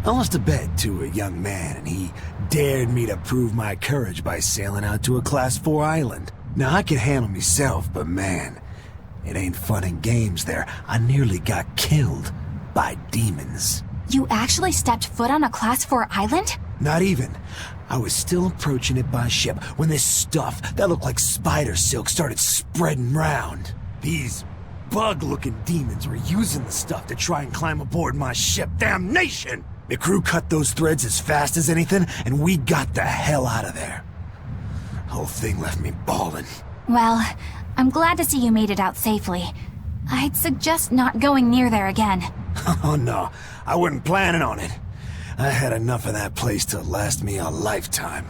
I lost a bet to a young man, and he dared me to prove my courage by sailing out to a Class 4 island. Now, I can handle myself, but man, it ain't fun and games there. I nearly got killed by demons. You actually stepped foot on a Class 4 island? Not even. I was still approaching it by ship when this stuff that looked like spider silk started spreading round. These bug-looking demons were using the stuff to try and climb aboard my ship. Damnation! The crew cut those threads as fast as anything, and we got the hell out of there. Whole thing left me bawling. Well, I'm glad to see you made it out safely. I'd suggest not going near there again. Oh no, I wasn't planning on it. I had enough of that place to last me a lifetime.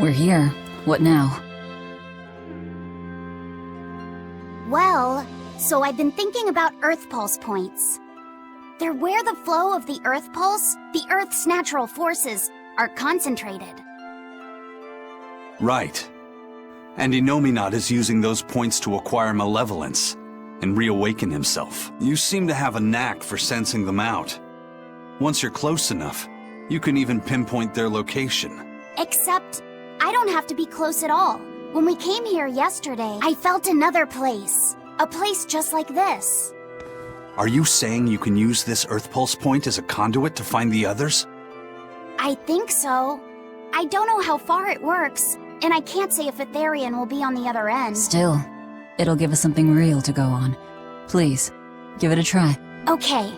We're here. What now? Well, so I've been thinking about Earth Pulse points. They're where the flow of the Earth Pulse, the Earth's natural forces, are concentrated. Right. And Innominat is using those points to acquire malevolence and reawaken himself. You seem to have a knack for sensing them out. Once you're close enough, you can even pinpoint their location. Except, I don't have to be close at all. When we came here yesterday, I felt another place. A place just like this. Are you saying you can use this Earth Pulse point as a conduit to find the others? I think so. I don't know how far it works, and I can't say if Etherian will be on the other end. Still, it'll give us something real to go on. Please, give it a try. Okay.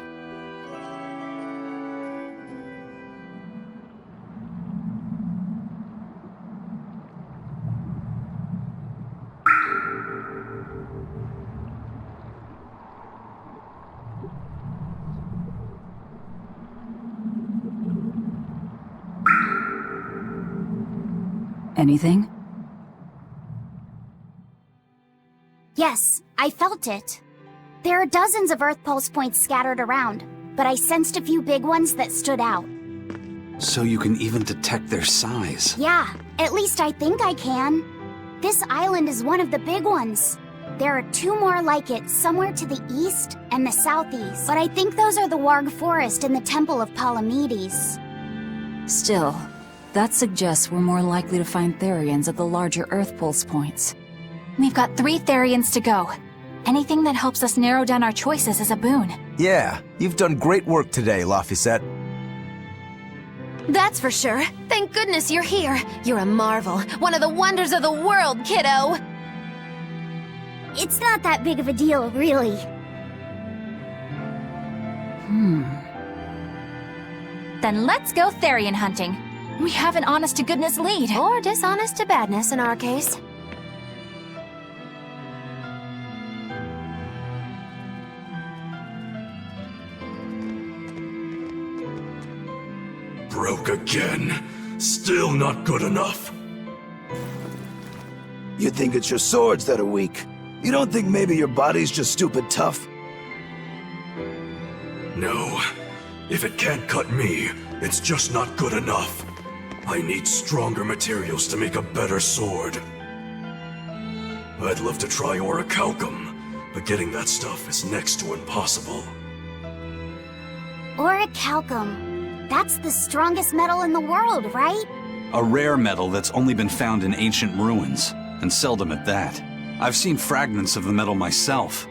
Anything? Yes, I felt it. There are dozens of Earth Pulse points scattered around, but I sensed a few big ones that stood out. So you can even detect their size. Yeah, at least I think I can. This island is one of the big ones. There are 2 more like it somewhere to the east and the southeast. But I think those are the Warg Forest and the Temple of Palamedes. Still, that suggests we're more likely to find Therians at the larger Earth Pulse points. We've got 3 Therians to go. Anything that helps us narrow down our choices is a boon. Yeah, you've done great work today, Laphicet. That's for sure. Thank goodness you're here. You're a marvel. One of the wonders of the world, kiddo! It's not that big of a deal, really. Then let's go Therian hunting. We have an honest-to-goodness lead. Or dishonest to badness in our case. Broke again. Still not good enough. You think it's your swords that are weak? You don't think maybe your body's just stupid tough? No. If it can't cut me, it's just not good enough. I need stronger materials to make a better sword. I'd love to try orichalcum, but getting that stuff is next to impossible. Orichalcum. That's the strongest metal in the world, right? A rare metal that's only been found in ancient ruins, and seldom at that. I've seen fragments of the metal myself,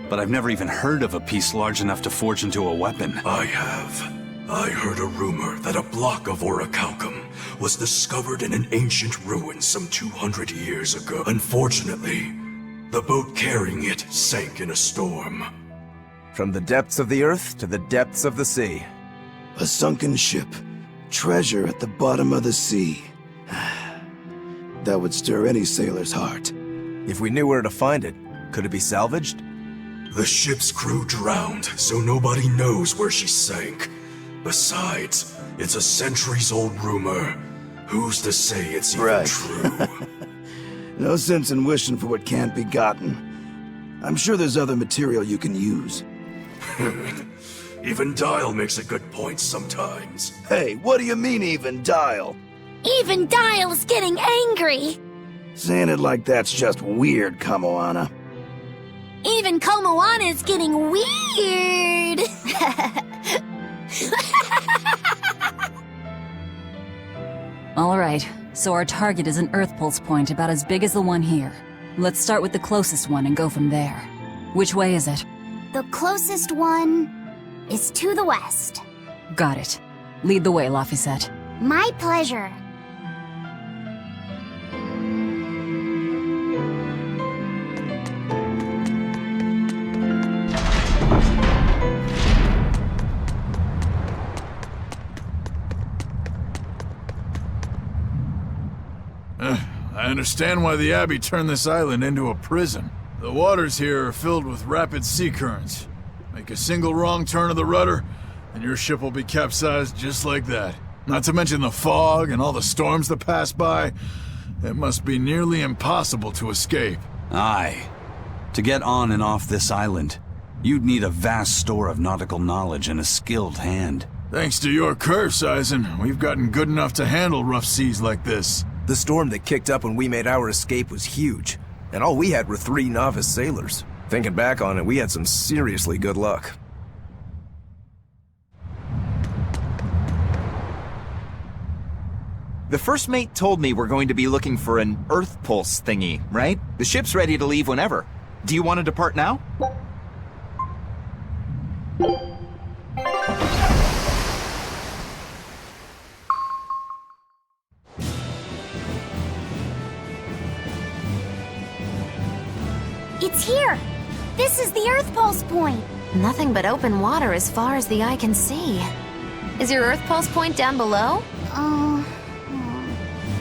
but I've never even heard of a piece large enough to forge into a weapon. I have. I heard a rumor that a block of orichalcum was discovered in an ancient ruin some 200 years ago. Unfortunately, the boat carrying it sank in a storm. From the depths of the earth to the depths of the sea. A sunken ship. Treasure at the bottom of the sea. That would stir any sailor's heart. If we knew where to find it, could it be salvaged? The ship's crew drowned, so nobody knows where she sank. Besides, it's a centuries-old rumor. Who's to say it's even true? No sense in wishing for what can't be gotten. I'm sure there's other material you can use. Even Dial makes a good point sometimes. Hey, what do you mean, even Dial? Even Dial's getting angry! Saying it like that's just weird, Kamoana. Even Komoana's getting weird! Alright, so our target is an Earth Pulse point about as big as the one here. Let's start with the closest one and go from there. Which way is it? The closest one is to the west. Got it. Lead the way, Laphicet. My pleasure. I understand why the Abbey turned this island into a prison. The waters here are filled with rapid sea currents. Make a single wrong turn of the rudder, and your ship will be capsized just like that. Not to mention the fog and all the storms that pass by. It must be nearly impossible to escape. Aye. To get on and off this island, you'd need a vast store of nautical knowledge and a skilled hand. Thanks to your curse, Eisen, we've gotten good enough to handle rough seas like this. The storm that kicked up when we made our escape was huge, and all we had were 3 novice sailors. Thinking back on it, we had some seriously good luck. The first mate told me we're going to be looking for an Earth Pulse thingy, right? The ship's ready to leave whenever. Do you want to depart now? It's here! This is the Earth Pulse point! Nothing but open water as far as the eye can see. Is your Earth Pulse point down below?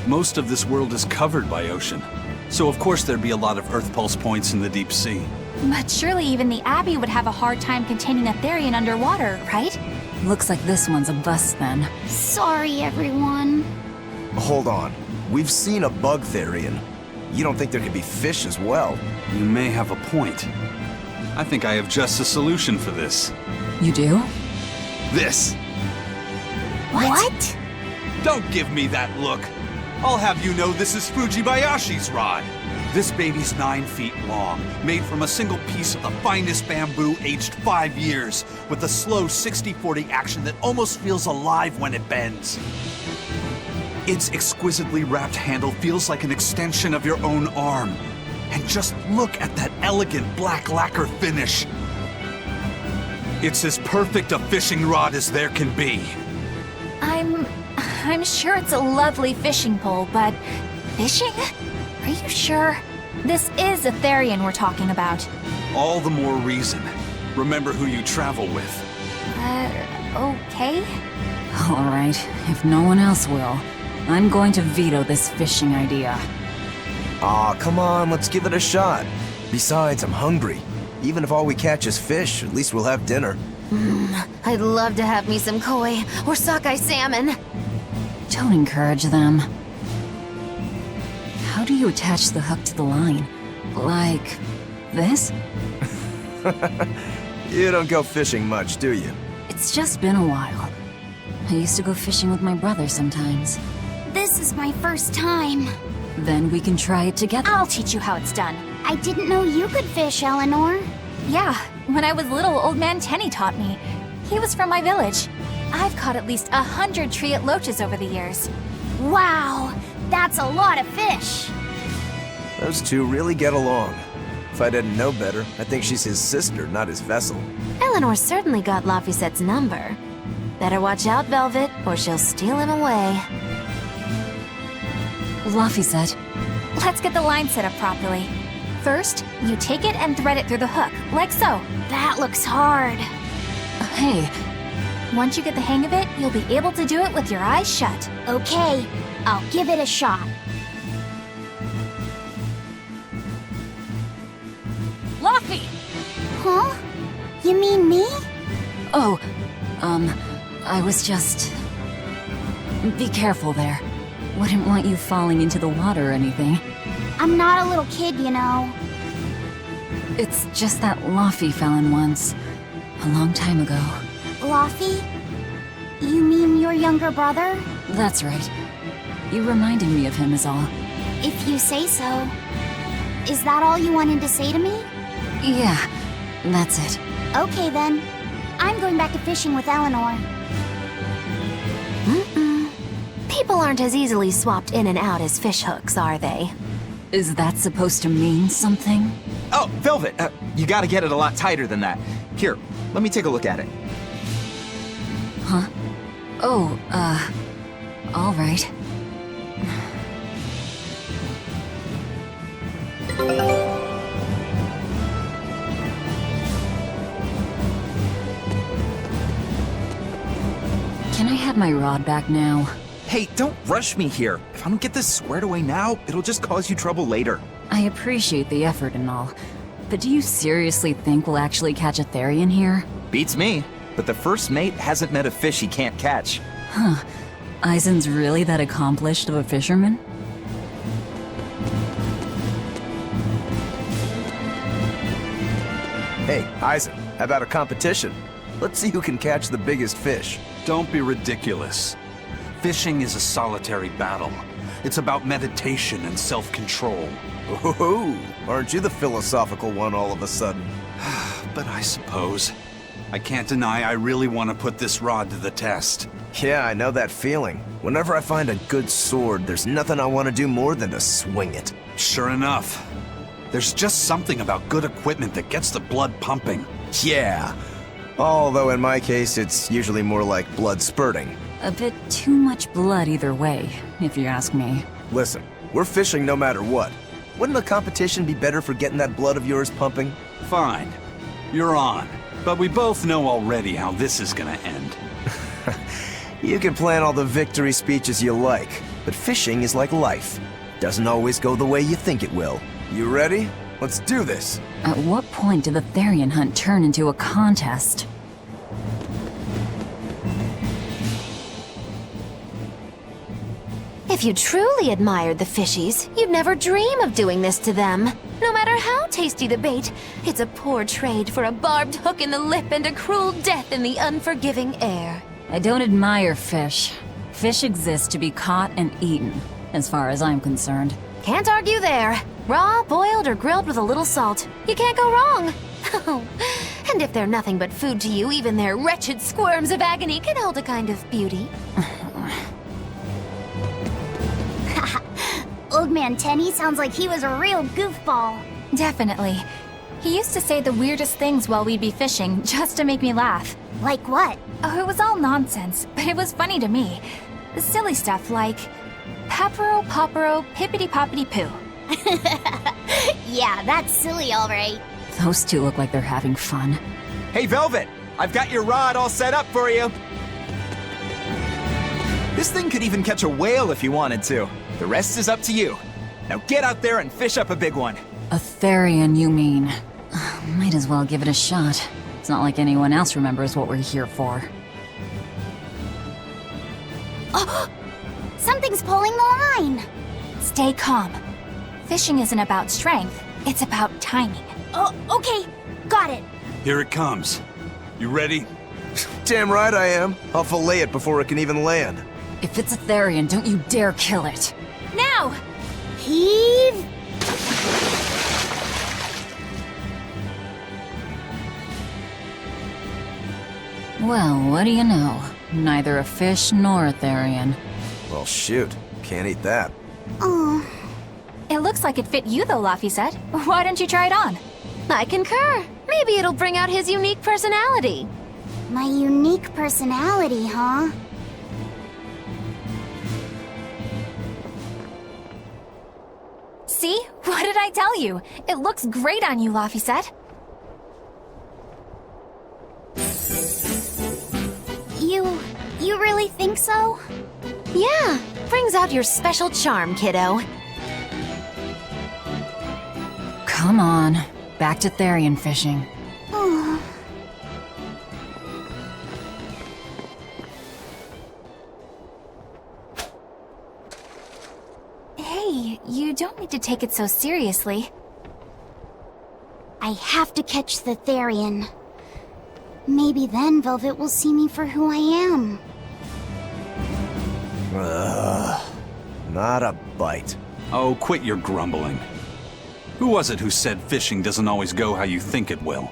Most of this world is covered by ocean, so of course there'd be a lot of Earth Pulse points in the deep sea. But surely even the Abbey would have a hard time containing a Therian underwater, right? Looks like this one's a bust then. Sorry, everyone. Hold on. We've seen a bug Therian. You don't think there could be fish as well? You may have a point. I think I have just a solution for this. You do? This! What? Don't give me that look! I'll have you know this is Fujibayashi's rod. This baby's 9 feet long, made from a single piece of the finest bamboo aged 5 years, with a slow 60-40 action that almost feels alive when it bends. Its exquisitely wrapped handle feels like an extension of your own arm. And just look at that elegant black lacquer finish. It's as perfect a fishing rod as there can be. I'm sure it's a lovely fishing pole, but fishing? Are you sure? This is a Therian we're talking about. All the more reason. Remember who you travel with. Okay? All right, if no one else will, I'm going to veto this fishing idea. Aw, come on, let's give it a shot. Besides, I'm hungry. Even if all we catch is fish, at least we'll have dinner. I'd love to have me some koi or sockeye salmon. Don't encourage them. How do you attach the hook to the line? Like this? You don't go fishing much, do you? It's just been a while. I used to go fishing with my brother sometimes. This is my first time. Then we can try it together. I'll teach you how it's done. I didn't know you could fish, Eleanor. Yeah, when I was little, Old Man Tenny taught me. He was from my village. I've caught at least 100 treat loaches over the years. Wow, that's a lot of fish. Those two really get along. If I didn't know better, I think she's his sister, not his vessel. Eleanor certainly got Lafisette's number. Better watch out, Velvet, or she'll steal him away. Lafisette. Let's get the line set up properly. First, you take it and thread it through the hook, like so. That looks hard. Hey. Once you get the hang of it, you'll be able to do it with your eyes shut. Okay, I'll give it a shot. Laffy! Huh? You mean me? Oh, I was just... Be careful there. Wouldn't want you falling into the water or anything. I'm not a little kid, you know. It's just that Laffy fell in once. A long time ago. Laffy? You mean your younger brother? That's right. You reminded me of him is all. If you say so. Is that all you wanted to say to me? Yeah, that's it. Okay then. I'm going back to fishing with Eleanor. People aren't as easily swapped in and out as fish hooks, are they? Is that supposed to mean something? Oh, Velvet, you gotta get it a lot tighter than that. Here, let me take a look at it. Huh? Oh, all right. Can I have my rod back now? Hey, don't rush me here. If I don't get this squared away now, it'll just cause you trouble later. I appreciate the effort and all, but do you seriously think we'll actually catch a Therian here? Beats me, but the first mate hasn't met a fish he can't catch. Huh. Eisen's really that accomplished of a fisherman? Hey, Eisen, how about a competition? Let's see who can catch the biggest fish. Don't be ridiculous. Fishing is a solitary battle. It's about meditation and self-control. Ooh, aren't you the philosophical one all of a sudden? But I suppose. I can't deny I really want to put this rod to the test. Yeah, I know that feeling. Whenever I find a good sword, there's nothing I want to do more than to swing it. Sure enough. There's just something about good equipment that gets the blood pumping. Yeah. Although in my case, it's usually more like blood spurting. A bit too much blood either way, if you ask me. Listen, we're fishing no matter what. Wouldn't a competition be better for getting that blood of yours pumping? Fine. You're on. But we both know already how this is gonna end. You can plan all the victory speeches you like, but fishing is like life. Doesn't always go the way you think it will. You ready? Let's do this! At what point did the Therian hunt turn into a contest? If you truly admired the fishies, you'd never dream of doing this to them. No matter how tasty the bait, it's a poor trade for a barbed hook in the lip and a cruel death in the unforgiving air. I don't admire fish. Fish exist to be caught and eaten. as far as I'm concerned. Can't argue there. Raw, boiled, or grilled with a little salt. You can't go wrong. And if they're nothing but food to you, even their wretched squirms of agony can hold a kind of beauty. Old Man Tenny sounds like he was a real goofball. Definitely. He used to say the weirdest things while we'd be fishing, just to make me laugh. Like what? Oh, it was all nonsense, but it was funny to me. Silly stuff like, Papero, Popero, Pippity Poppity Poo. Yeah, that's silly, all right. Those two look like they're having fun. Hey, Velvet! I've got your rod all set up for you! This thing could even catch a whale if you wanted to. The rest is up to you. Now get out there and fish up a big one. A Therian, you mean? Might as well give it a shot. It's not like anyone else remembers what we're here for. Oh, something's pulling the line. Stay calm. Fishing isn't about strength, it's about timing. Oh, okay. Got it. Here it comes. You ready? Damn right I am. I'll fillet it before it can even land. If it's a Therian, don't you dare kill it. Now! Heave. Well, what do you know? Neither a fish nor a Therian. Well, shoot. Can't eat that. Oh. It looks like it fit you though, Laphicet. Why don't you try it on? I concur. Maybe it'll bring out his unique personality. My unique personality, huh? See? What did I tell you? It looks great on you, Laphicet. You really think so? Yeah, brings out your special charm, kiddo. Come on, back to Therian fishing. Oh. Hey, you don't need to take it so seriously. I have to catch the Therian. Maybe then Velvet will see me for who I am. Not a bite. Oh, quit your grumbling. Who was it who said fishing doesn't always go how you think it will?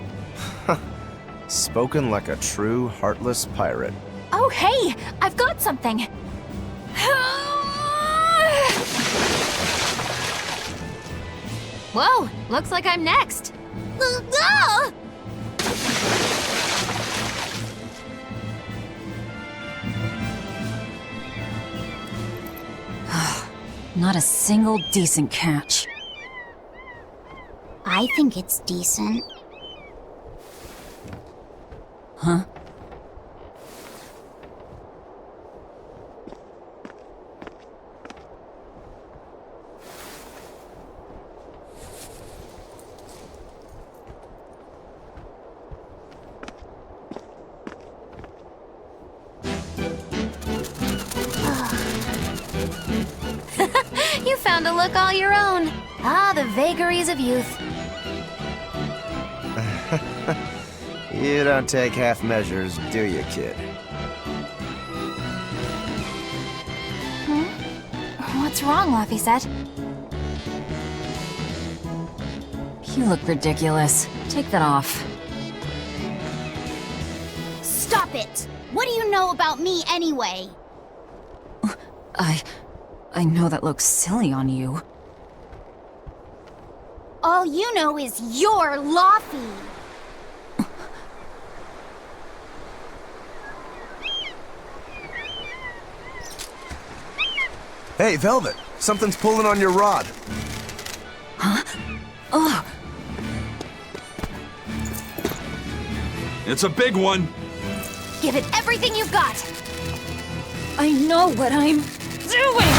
Spoken like a true, heartless pirate. Oh, hey! I've got something! Whoa, looks like I'm next. Not a single decent catch. I think it's decent. Huh? You found a look all your own. Ah, the vagaries of youth. You don't take half measures, do you, kid? What's wrong, Laphicet? You look ridiculous. Take that off. Stop it! What do you know about me anyway? I know that looks silly on you. All you know is you're Laffy. Hey, Velvet! Something's pulling on your rod. Huh? Oh! It's a big one! Give it everything you've got. I know what I'm doing!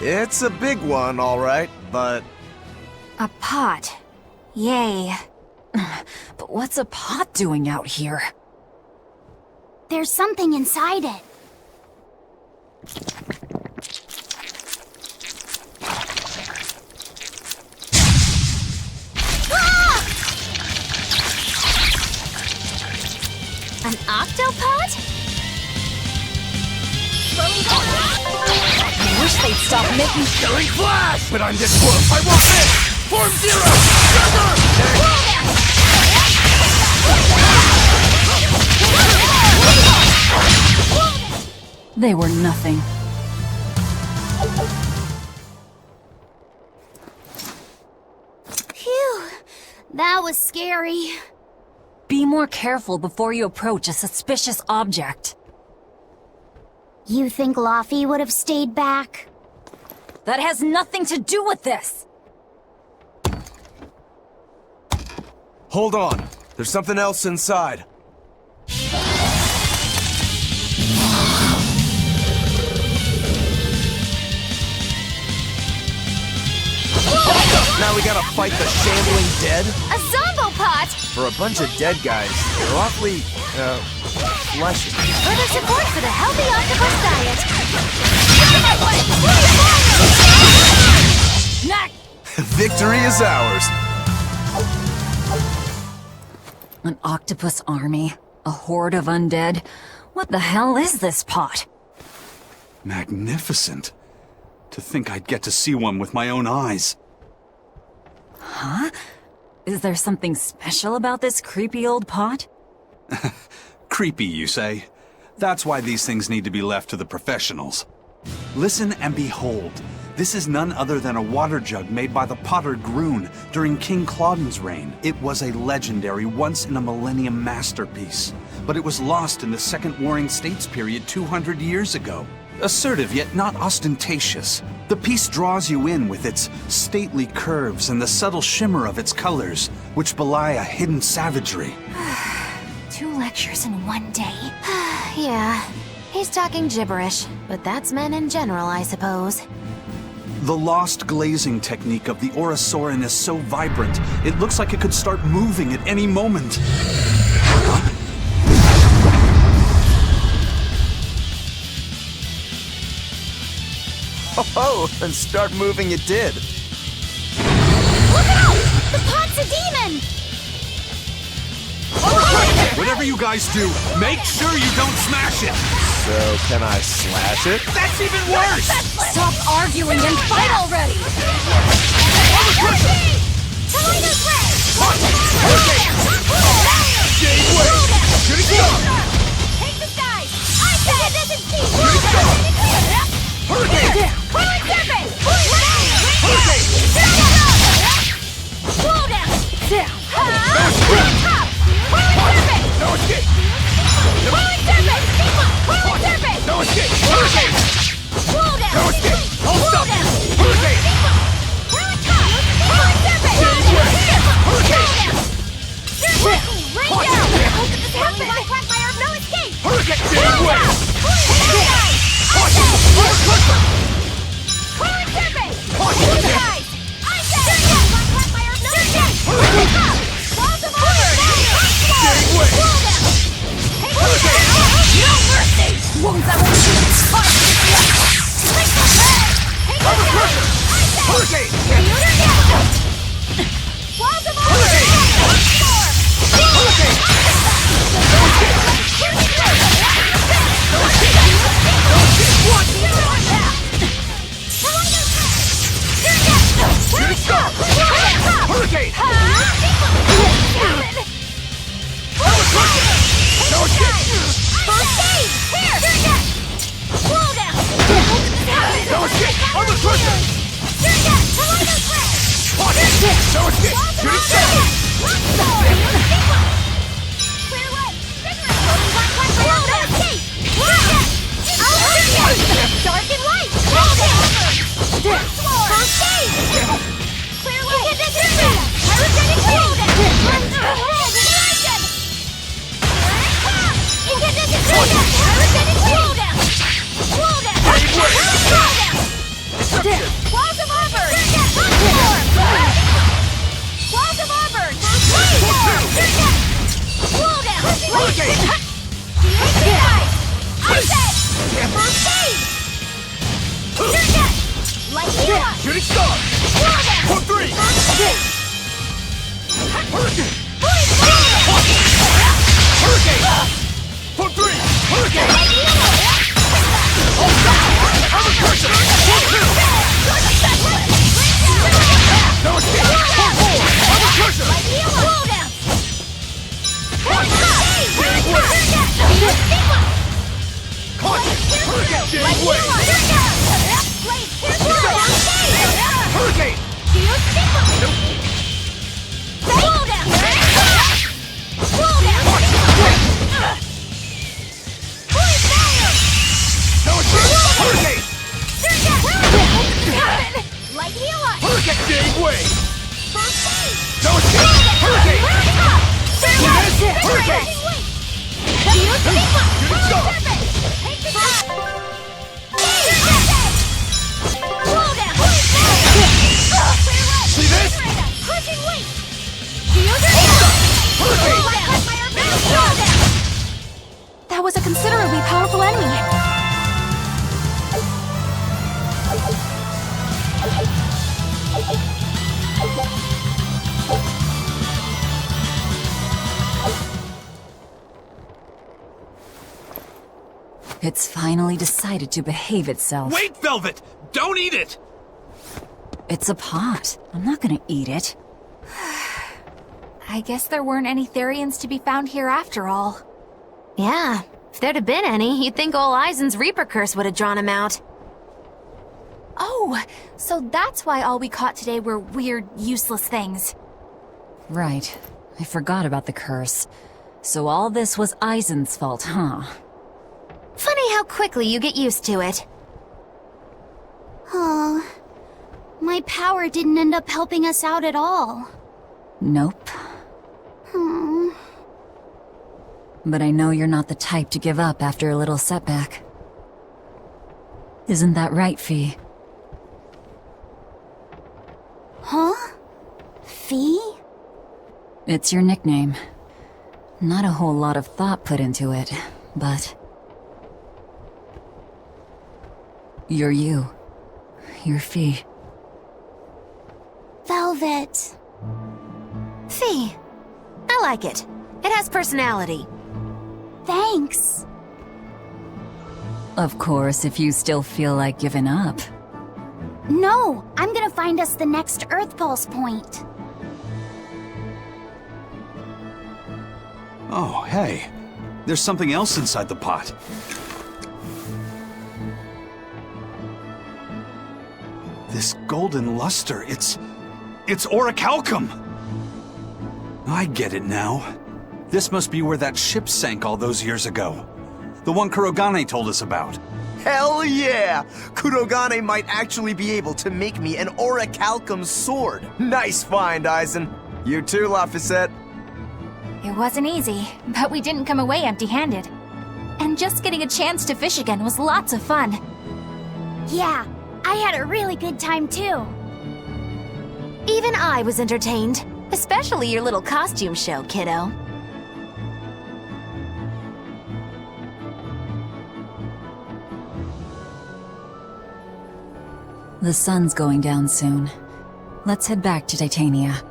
It's a big one, all right, but... A pot. Yay. But what's a pot doing out here? There's something inside it. An octopod? I wish they'd stop making Killing flash! But I'm this close, I won't miss! Form zero! They were nothing. Phew, that was scary. Be more careful before you approach a suspicious object. You think Laffy would have stayed back? That has nothing to do with this! Hold on. There's something else inside. Now we gotta fight the shambling dead? a zombopod! For a bunch of dead guys, they're awfully, fleshy. Further support for the healthy octopus diet. Knack! Victory is ours. An octopus army? A horde of undead? What the hell is this pot? Magnificent. To think I'd get to see one with my own eyes. Huh? Is there something special about this creepy old pot? Creepy, you say? That's why these things need to be left to the professionals. Listen and behold. This is none other than a water jug made by the potter Groon during King Clauden's reign. It was a legendary, once-in-a-millennium masterpiece, but it was lost in the Second Warring States period 200 years ago. Assertive, yet not ostentatious. The piece draws you in with its stately curves and the subtle shimmer of its colors, which belie a hidden savagery. 2 lectures in one day. Yeah, he's talking gibberish, but that's men in general, I suppose. The lost glazing technique of the Orosaurin is so vibrant, it looks like it could start moving at any moment. Oh, and start moving it did. Look out! The pot's a demon! Whatever you guys do, make sure you don't smash it! So, can I slash it? That's even worse! Stop arguing and fight already! Take this, guys! I said this is Hurricane! Slow down! Down! No escape! No escape! Hurricane! Slow down! No escape! Hold up! Down! Hurricane! Rain down! How could this happen? My quagmire, no escape! Hurricane! Stay away! Wounds that will shoot Dark and light! First aid! Clear way! Pyrogenic rain! Incandescent rain! Pyrogenic rain! Slow down! Walls of Auburn! Walls of Auburn! Slow down! I said! First aid! Light you up! Shooting star! For 3! Hurricane! Hurricane! Hurricane! Light healer! Hurricane gave way! First Hurricane! Hurricane! See this? That was a considerably powerful enemy. It's finally decided to behave itself. Wait, Velvet! Don't eat it! It's a pot. I'm not gonna eat it. I guess there weren't any Therians to be found here after all. Yeah, if there'd have been any, you'd think ol' Eisen's Reaper curse would have drawn him out. Oh, so that's why all we caught today were weird, useless things. Right. I forgot about the curse. So all this was Eisen's fault, huh? Funny how quickly you get used to it. Oh, my power didn't end up helping us out at all. Nope. But I know you're not the type to give up after a little setback. Isn't that right, Fee? Huh? Fee? It's your nickname. Not a whole lot of thought put into it, but... You're you. You're Fee. Velvet. Fee. I like it. It has personality. Thanks. Of course, if you still feel like giving up. No, I'm gonna find us the next Earth Pulse point. Oh, hey. There's something else inside the pot. This golden luster, it's orichalcum! I get it now. This must be where that ship sank all those years ago. The one Kurogane told us about. Hell yeah! Kurogane might actually be able to make me an orichalcum sword. Nice find, Eisen. You too, Laphicet. It wasn't easy, but we didn't come away empty-handed. And just getting a chance to fish again was lots of fun. Yeah, I had a really good time too. Even I was entertained. Especially your little costume show, kiddo. The sun's going down soon. Let's head back to Titania.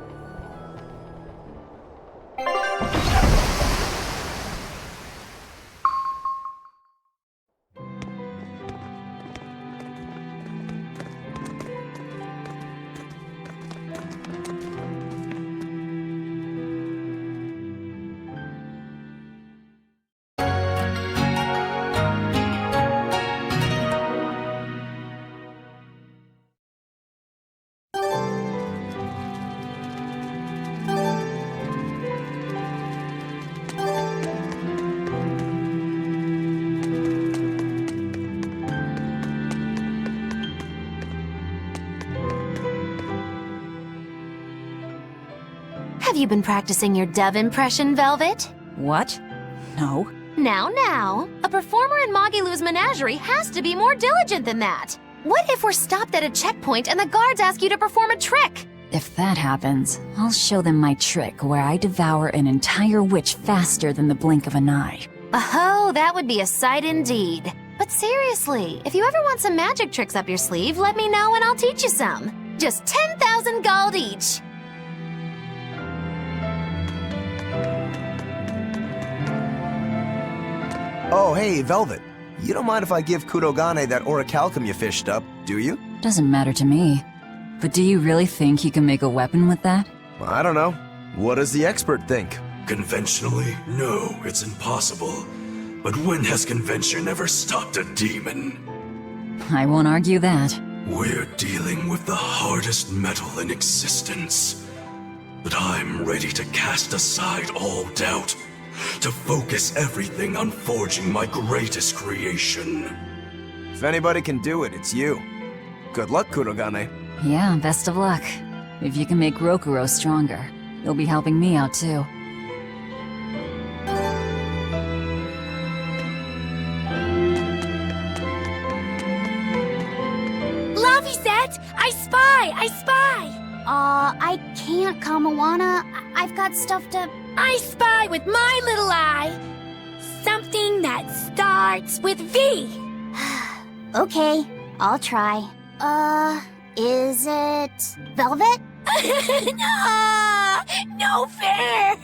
Have you been practicing your dove impression, Velvet? What? No. Now. A performer in Magilou's menagerie has to be more diligent than that. What if we're stopped at a checkpoint and the guards ask you to perform a trick? If that happens, I'll show them my trick where I devour an entire witch faster than the blink of an eye. Oh, that would be a sight indeed. But seriously, if you ever want some magic tricks up your sleeve, let me know and I'll teach you some. Just 10,000 gold each. Oh, hey, Velvet. You don't mind if I give Kurogane that orichalcum you fished up, do you? Doesn't matter to me. But do you really think you can make a weapon with that? I don't know. What does the expert think? Conventionally, no, it's impossible. But when has convention ever stopped a demon? I won't argue that. We're dealing with the hardest metal in existence. But I'm ready to cast aside all doubt, to focus everything on forging my greatest creation. If anybody can do it, it's you. Good luck, Kurogane. Yeah, best of luck. If you can make Rokuro stronger, you'll be helping me out too. Laviset! I spy! I can't, Kamawana. I've got stuff to... I spy with my little eye! Something that starts with V! Okay, I'll try. Is it... velvet? No fair!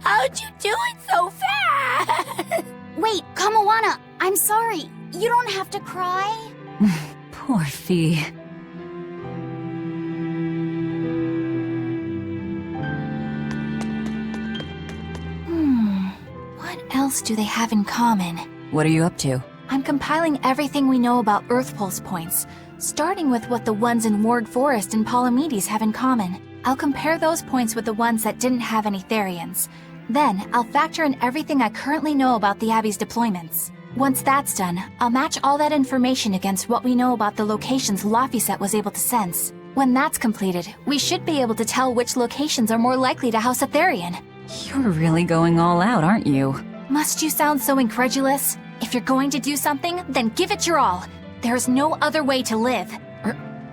How'd you do it so fast? Wait, Kamawana, I'm sorry. You don't have to cry. Poor Fee. What else do they have in common? What are you up to? I'm compiling everything we know about Earth Pulse points, starting with what the ones in Ward Forest and Palamedes have in common. I'll compare those points with the ones that didn't have any Therians. Then, I'll factor in everything I currently know about the Abbey's deployments. Once that's done, I'll match all that information against what we know about the locations Laphicet was able to sense. When that's completed, we should be able to tell which locations are more likely to house a Therian. You're really going all out, aren't you? Must you sound so incredulous? If you're going to do something, then give it your all. There's no other way to live.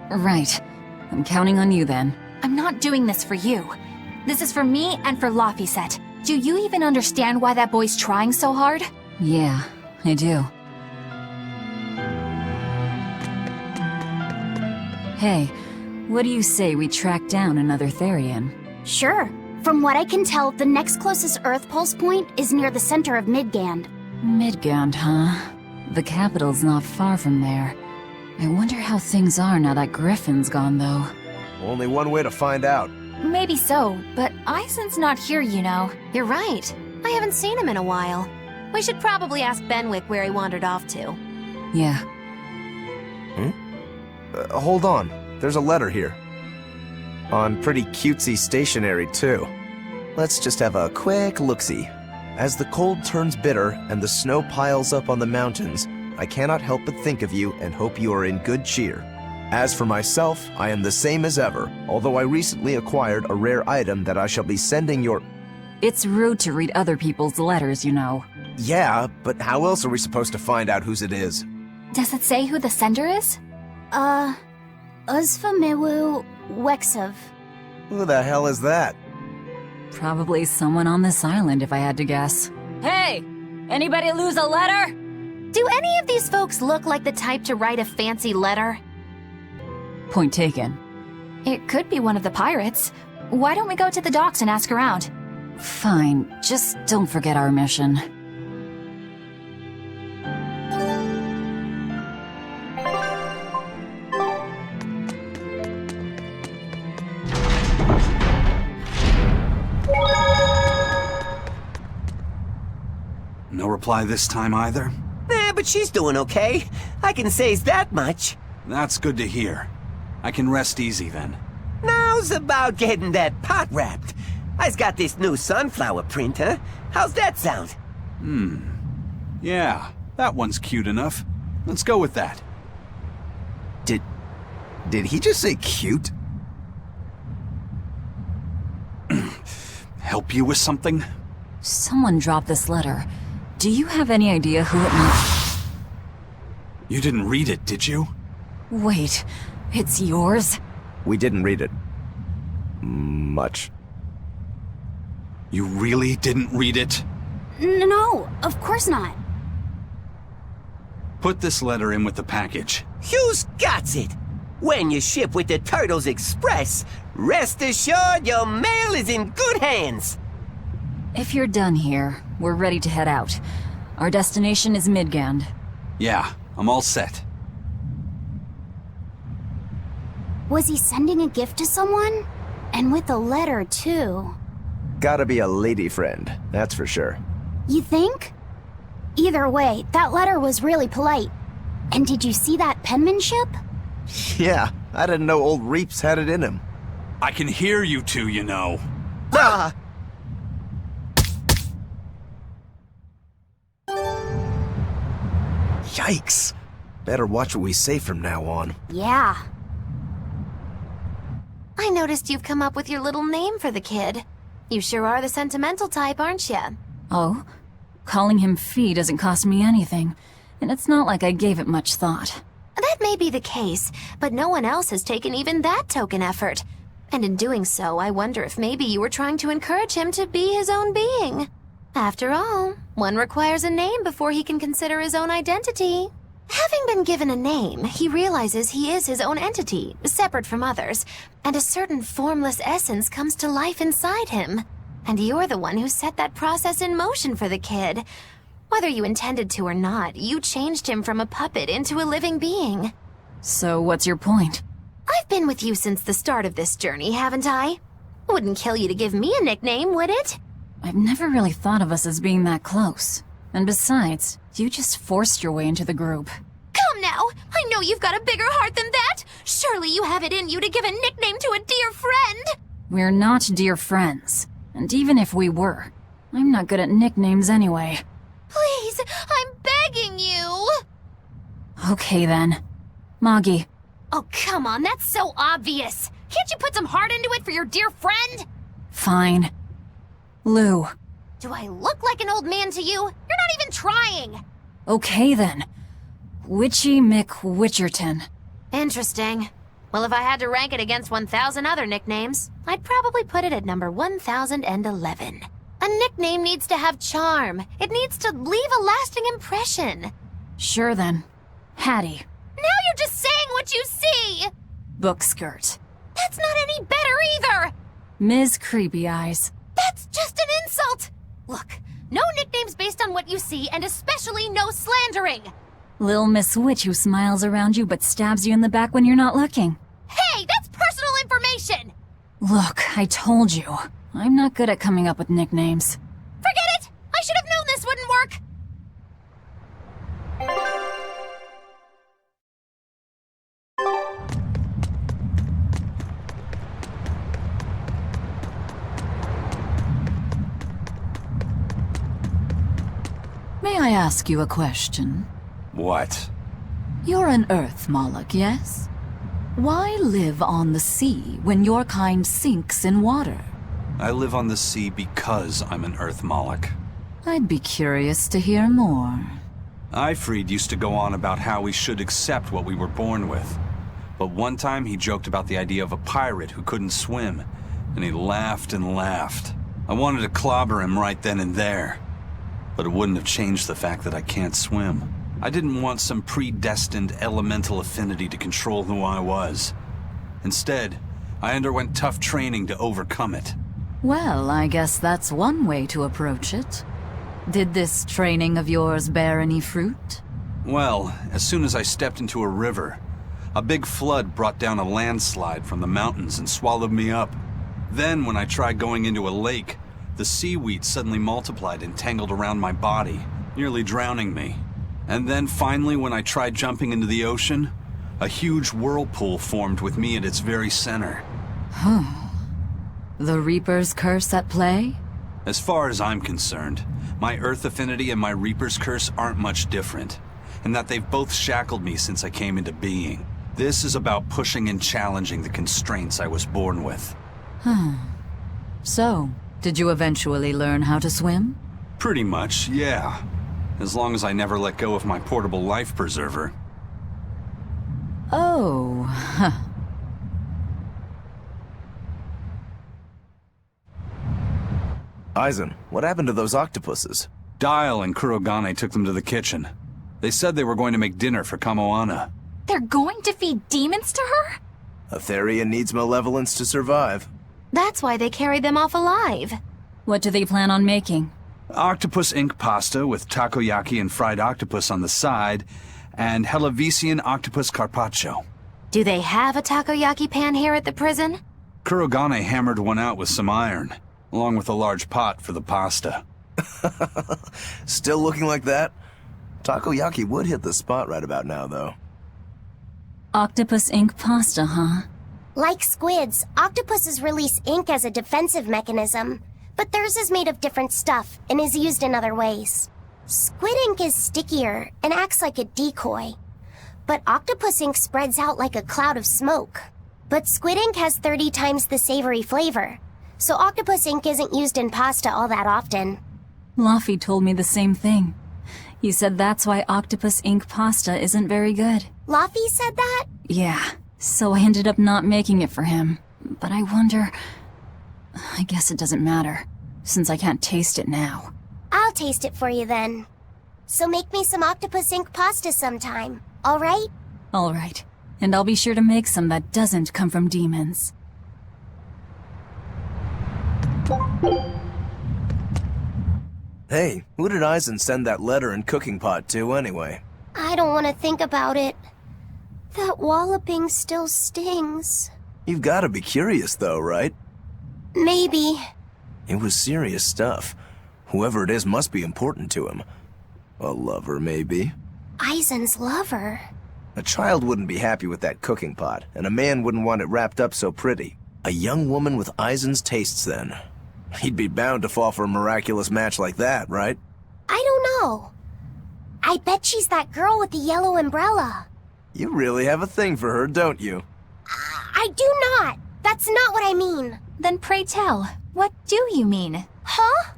Right. I'm counting on you then. I'm not doing this for you. This is for me and for Laphicet. Do you even understand why that boy's trying so hard? Yeah, I do. Hey, what do you say we track down another Therian? Sure. From what I can tell, the next closest Earth Pulse point is near the center of Midgand. Midgand, huh? The capital's not far from there. I wonder how things are now that Griffin's gone, though. Only one way to find out. Maybe so, but Aizen's not here, you know. You're right. I haven't seen him in a while. We should probably ask Benwick where he wandered off to. Yeah. Hold on. There's a letter here. On pretty cutesy stationery, too. Let's just have a quick look-see. As the cold turns bitter and the snow piles up on the mountains, I cannot help but think of you and hope you are in good cheer. As for myself, I am the same as ever, although I recently acquired a rare item that I shall be sending your... It's rude to read other people's letters, you know. Yeah, but how else are we supposed to find out whose it is? Does it say who the sender is? Uzfamiwu Wexov. Who the hell is that? Probably someone on this island, if I had to guess. Hey! Anybody lose a letter? Do any of these folks look like the type to write a fancy letter? Point taken. It could be one of the pirates. Why don't we go to the docks and ask around? Fine, just don't forget our mission. No reply this time either? But she's doing okay. I can say's that much. That's good to hear. I can rest easy then. Now's about getting that pot wrapped. I's got this new sunflower printer. How's that sound? Yeah, that one's cute enough. Let's go with that. Did he just say cute? Help you with something? Someone dropped this letter. Do you have any idea who it might... You didn't read it, did you? Wait, it's yours? We didn't read it. Much. You really didn't read it? No, of course not. Put this letter in with the package. Who's got it? When you ship with the Turtles Express, rest assured your mail is in good hands. If you're done here, we're ready to head out. Our destination is Midgand. Yeah, I'm all set. Was he sending a gift to someone? And with a letter, too. Gotta be a lady friend, that's for sure. You think? Either way, that letter was really polite. And did you see that penmanship? Yeah, I didn't know old Reeps had it in him. I can hear you two, you know. Ah! Yikes. Better watch what we say from now on. Yeah. I noticed you've come up with your little name for the kid. You sure are the sentimental type, aren't you? Oh? Calling him Fee doesn't cost me anything, and it's not like I gave it much thought. That may be the case, but no one else has taken even that token effort. And in doing so, I wonder if maybe you were trying to encourage him to be his own being. After all, one requires a name before he can consider his own identity. Having been given a name, he realizes he is his own entity, separate from others, and a certain formless essence comes to life inside him. And you're the one who set that process in motion for the kid. Whether you intended to or not, you changed him from a puppet into a living being. So what's your point? I've been with you since the start of this journey, haven't I? Wouldn't kill you to give me a nickname, would it? I've never really thought of us as being that close. And besides, you just forced your way into the group. Come now! I know you've got a bigger heart than that! Surely you have it in you to give a nickname to a dear friend! We're not dear friends. And even if we were, I'm not good at nicknames anyway. Please, I'm begging you! Okay then. Moggy. Oh, come on, that's so obvious! Can't you put some heart into it for your dear friend? Fine. Lou. Do I look like an old man to you? You're not even trying! Okay then. Witchy McWitcherton. Interesting. Well, if I had to rank it against 1,000 other nicknames, I'd probably put it at number 1011. A nickname needs to have charm. It needs to leave a lasting impression. Sure then. Hattie. Now you're just saying what you see! Bookskirt. That's not any better either! Ms. Creepy Eyes. That's just an insult! Look, no nicknames based on what you see, and especially no slandering! Lil Miss Witch who smiles around you but stabs you in the back when you're not looking. Hey, that's personal information! Look, I told you. I'm not good at coming up with nicknames. Forget it! I should have known this wouldn't work! May I ask you a question? What? You're an Earth Moloch, yes? Why live on the sea when your kind sinks in water? I live on the sea because I'm an Earth Moloch. I'd be curious to hear more. Ifrid used to go on about how we should accept what we were born with. But one time he joked about the idea of a pirate who couldn't swim, and he laughed and laughed. I wanted to clobber him right then and there, but it wouldn't have changed the fact that I can't swim. I didn't want some predestined elemental affinity to control who I was. Instead, I underwent tough training to overcome it. Well, I guess that's one way to approach it. Did this training of yours bear any fruit? Well, as soon as I stepped into a river, a big flood brought down a landslide from the mountains and swallowed me up. Then, when I tried going into a lake, the seaweed suddenly multiplied and tangled around my body, nearly drowning me. And then finally, when I tried jumping into the ocean, a huge whirlpool formed with me at its very center. The Reaper's curse at play? As far as I'm concerned, my Earth affinity and my Reaper's curse aren't much different, in that they've both shackled me since I came into being. This is about pushing and challenging the constraints I was born with. So, did you eventually learn how to swim? Pretty much, yeah. As long as I never let go of my portable life preserver. Oh, Aizen, what happened to those octopuses? Dial and Kurogane took them to the kitchen. They said they were going to make dinner for Kamoana. They're going to feed demons to her? Etheria needs malevolence to survive. That's why they carried them off alive. what do they plan on making? Octopus ink pasta with takoyaki and fried octopus on the side, and Hellavisian octopus carpaccio. Do they have a takoyaki pan here at the prison? Kurogane hammered one out with some iron, along with a large pot for the pasta. Still looking like that? Takoyaki would hit the spot right about now, though. Octopus ink pasta, huh? Like squids, octopuses release ink as a defensive mechanism, but theirs is made of different stuff and is used in other ways. Squid ink is stickier and acts like a decoy, but octopus ink spreads out like a cloud of smoke. But squid ink has 30 times the savory flavor, so octopus ink isn't used in pasta all that often. Luffy told me the same thing. He said that's why octopus ink pasta isn't very good. Luffy said that? Yeah, so I ended up not making it for him. But I wonder... I guess it doesn't matter, since I can't taste it now. I'll taste it for you then. So make me some octopus ink pasta sometime, alright? Alright, and I'll be sure to make some that doesn't come from demons. Hey, who did Aizen send that letter and cooking pot to, anyway? I don't want to think about it. That walloping still stings. You've gotta be curious, though, right? Maybe. It was serious stuff. Whoever it is must be important to him. A lover, maybe? Aizen's lover. A child wouldn't be happy with that cooking pot, and a man wouldn't want it wrapped up so pretty. A young woman with Aizen's tastes, then. He'd be bound to fall for a miraculous match like that, right? I don't know. I bet she's that girl with the yellow umbrella. You really have a thing for her, don't you? I do not. That's not what I mean. Then pray tell, what do you mean? Huh?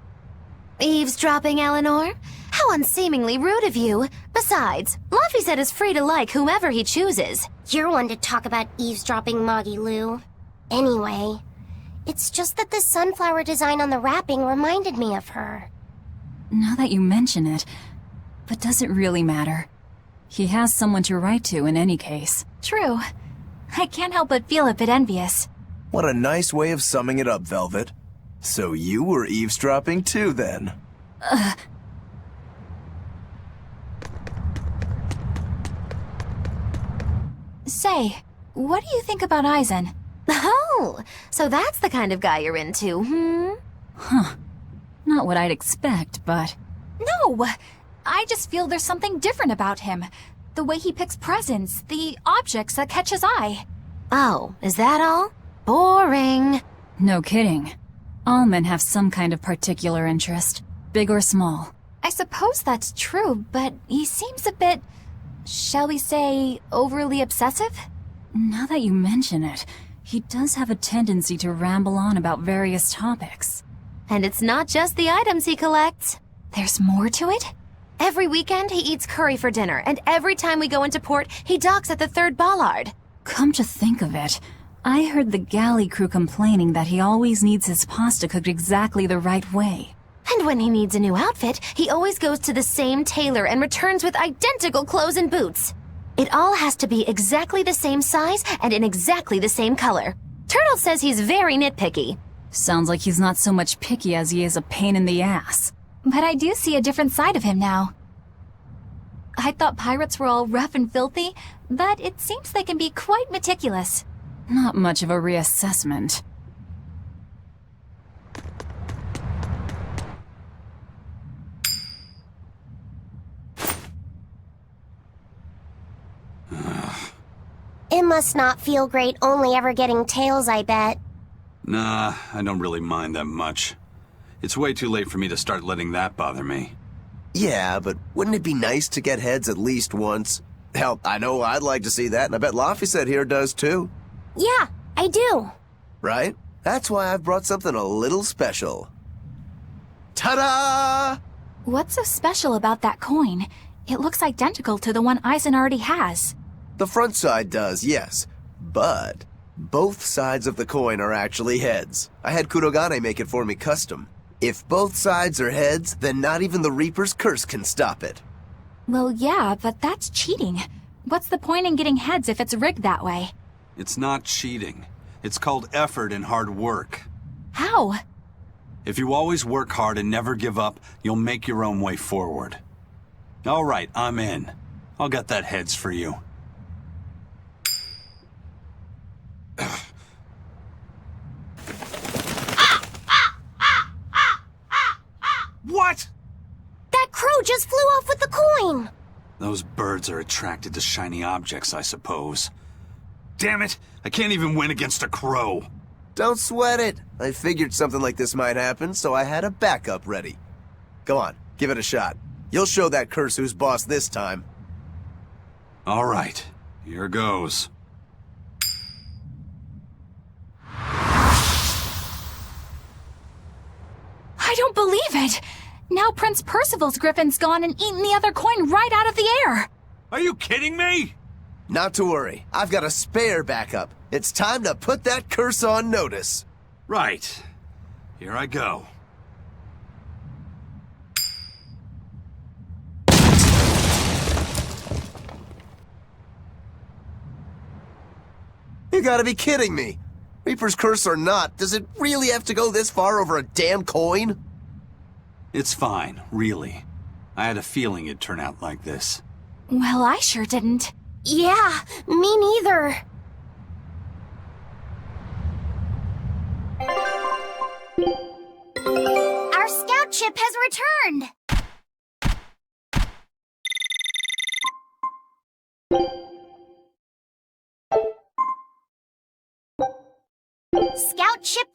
Eavesdropping, Eleanor? How unseemingly rude of you. Besides, Luffy said is free to like whomever he chooses. You're one to talk about eavesdropping, Moggy Lou. Anyway, it's just that the sunflower design on the wrapping reminded me of her. Now that you mention it, but does it really matter? He has someone to write to in any case. True. I can't help but feel a bit envious. What a nice way of summing it up, Velvet. So you were eavesdropping too, then? Say, what do you think about Aizen? Oh, so that's the kind of guy you're into, hmm? Huh. Not what I'd expect, but... No! I just feel there's something different about him. The way he picks presents, the objects that catch his eye. Oh, is that all? Boring. No kidding. All men have some kind of particular interest, big or small. I suppose that's true, but he seems a bit, shall we say, overly obsessive? Now that you mention it, he does have a tendency to ramble on about various topics. And it's not just the items he collects. There's more to it? Every weekend, he eats curry for dinner, and every time we go into port, he docks at the 3rd Bollard. Come to think of it, I heard the galley crew complaining that he always needs his pasta cooked exactly the right way. And when he needs a new outfit, he always goes to the same tailor and returns with identical clothes and boots. It all has to be exactly the same size and in exactly the same color. Turtle says he's very nitpicky. Sounds like he's not so much picky as he is a pain in the ass. But I do see a different side of him now. I thought pirates were all rough and filthy, but it seems they can be quite meticulous. Not much of a reassessment. It must not feel great only ever getting tails, I bet. Nah, I don't really mind that much. It's way too late for me to start letting that bother me. Yeah, but wouldn't it be nice to get heads at least once? Hell, I know I'd like to see that, and I bet Laffy said here does too. Yeah, I do. Right? That's why I've brought something a little special. Ta-da! What's so special about that coin? It looks identical to the one Aizen already has. The front side does, yes. But both sides of the coin are actually heads. I had Kurogane make it for me custom. If both sides are heads, then not even the Reaper's curse can stop it. Well, yeah, but that's cheating. What's the point in getting heads if it's rigged that way? It's not cheating. It's called effort and hard work. How? If you always work hard and never give up, you'll make your own way forward. All right, I'm in. I'll get that heads for you. What? That crow just flew flew off with the coin! Those birds are attracted to shiny objects, I suppose. Damn it! I can't even win against a crow! Don't sweat it. I figured something like this might happen, so I had a backup ready. Go on, give it a shot. You'll show that curse who's boss this time. Alright, here goes. I don't believe it! Now Prince Percival's griffin's gone and eaten the other coin right out of the air! Are you kidding me? Not to worry, I've got a spare backup. It's time to put that curse on notice. Right. Here I go. You gotta be kidding me. Reaper's curse or not, does it really have to go this far over a damn coin? It's fine, really. I had a feeling it'd turn out like this. Well, I sure didn't. Yeah, me neither. Our scout ship has returned! Scout ship